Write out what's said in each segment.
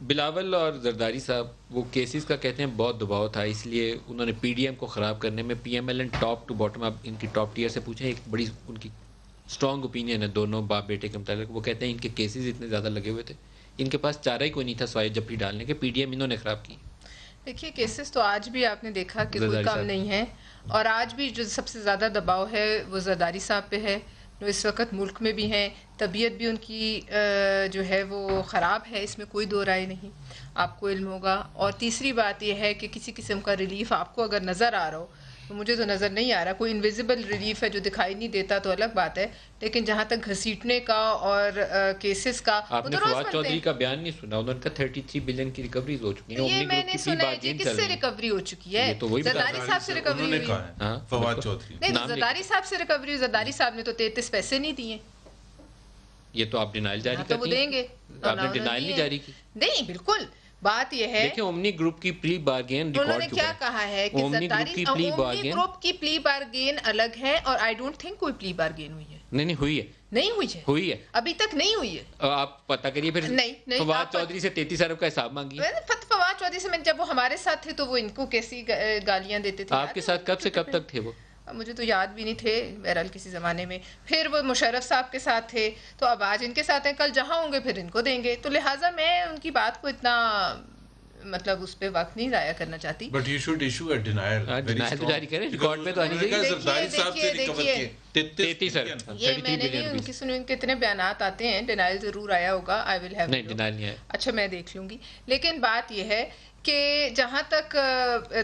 بلاول اور زرداری صاحب وہ کیسز کا کہتے ہیں بہت دباؤ تھا، اس لیے انہوں نے پی ڈی ایم کو خراب کرنے میں P M L N top to bottom آپ ان کی ٹاپ ٹیئر سے پوچھیں، ایک بڑی ان کی اسٹرانگ اوپینین ہے دونوں باپ بیٹے کے متعلق. وہ کہتے ہیں ان کے کیسز اتنے زیادہ لگے ہوئے تھے، ان کے پاس چارہ ہی کوئی نہیں تھا سوائے جپھی ڈالنے کے. پی ڈی ایم انہوں نے خراب کی. دیکھیے کیسز تو آج بھی آپ نے دیکھا کہ کوئی کم نہیں ہے، اور آج بھی جو سب سے زیادہ دباؤ ہے وہ زرداری صاحب پہ ہے، جو اس وقت ملک میں بھی ہیں. طبیعت بھی ان کی جو ہے وہ خراب ہے، اس میں کوئی دو رائے نہیں، آپ کو علم ہوگا. اور تیسری بات یہ ہے کہ کسی قسم کا ریلیف آپ کو اگر نظر آ رہا ہو، تو مجھے تو نظر نہیں آ رہا، کوئی انویزیبل ریلیف ہے جو دکھائی نہیں دیتا تو الگ بات ہے، لیکن جہاں تک گھسیٹنے کا اور کیسز کا، آپ نے فواد چودھری کا بیان نہیں سنا، انہوں نے کہا 33 بلین کی ریکوریز ہو چکی ہیں. یہ میں نے سنا ہے جی، کس سے ریکوری ہو چکی ہے؟ زرداری صاحب سے ریکوری ہوئی ہے. فواد چودھری نہیں، زرداری صاحب سے ریکوری، زرداری صاحب نے تو 33 پیسے نہیں دیے. یہ تو آپ ڈینائل جاری تو وہ کرتی ہیں، دیں گے. آپ نے ڈینائل نہیں جاری کی. نہیں بالکل، بات یہ ہے دیکھیں اومنی گروپ کی پلی بارگین انہوں نے کیا کہا ہے کہ اومنی گروپ کی پلی بارگین الگ ہے، اور آئی ڈونٹ تھنک کوئی پلی بارگین ہوئی ہے. نہیں ہوئی ہے، نہیں ہوئی ہے، ہوئی ہے، ابھی تک نہیں ہوئی ہے. آپ پتہ کریے پھر. نہیں، فواد چودھری سے 33 ارب کا حساب مانگیے. فواد چودھری سے جب وہ ہمارے ساتھ تھے تو وہ ان کو کیسی گالیاں دیتے تھے. آپ کے ساتھ کب سے کب تک تھے وہ؟ مجھے تو یاد بھی نہیں تھے، بہرحال کسی زمانے میں. پھر وہ مشرف صاحب کے ساتھ تھے، تو اب آج ان کے ساتھ ہیں، کل جہاں ہوں گے پھر ان کو دیں گے. تو لہٰذا میں ان کی بات کو اتنا مطلب اس پہ وقت نہیں ضائع کرنا چاہتی. But you should issue a denial. Denial تو جاری کریں، ریکارڈ پہ تو آنی چاہیے. زرداری صاحب سے ریکور کیے 33 یہ میں نے نہیں، ان کی سنی، ان کے اتنے بیانات آتے ہیں. ڈینائل ضرور آیا ہوگا، آئی ول ہیو. نہیں ڈینائل نہیں آیا. اچھا میں دیکھ لوں گی. لیکن بات یہ ہے کہ جہاں تک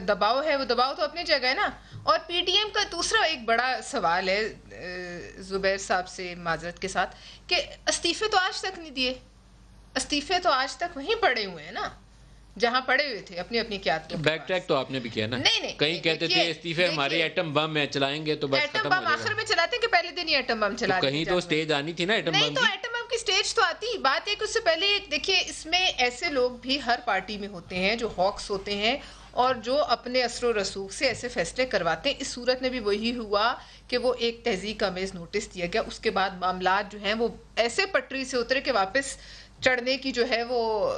دباؤ ہے، وہ دباؤ تو اپنی جگہ ہے نا. اور پی ڈی ایم کا دوسرا ایک بڑا سوال ہے زبیر صاحب سے معذرت کے ساتھ، کہ استعفے تو آج تک نہیں دیے. استعفے تو آج تک وہیں پڑے ہوئے ہیں نا جہاں پڑے ہوئے تھے اپنی اپنی قیادت. بیک ٹریک تو آپ نے بھی کیا نا. نہیں، کہیں کہتے تھے استعفے ہمارے ایٹم بم میں چلائیں گے تو بس ختم ہو ایٹم جائے بم گا. آخر میں چلاتے ہیں کہ پہلے دن ہی ایٹم بم چلاتے ہیں؟ کہیں تو سٹیج آنی تھی نا ایٹم بم نہیں، تو کی. ایٹم بم کی سٹیج تو آتی. بات ہے کہ اس سے پہلے دیکھیے، اس میں ایسے لوگ بھی ہر پارٹی میں ہوتے ہیں جو ہاکس ہوتے ہیں اور جو اپنے اثر و رسوخ سے ایسے فیصلے کرواتے ہیں. اس صورت میں بھی وہی ہوا کہ وہ ایک تہذیب آمیز نوٹس دیا گیا، اس کے بعد معاملات جو ہیں وہ ایسے پٹری سے اترے کہ واپس چڑھنے کی جو ہے وہ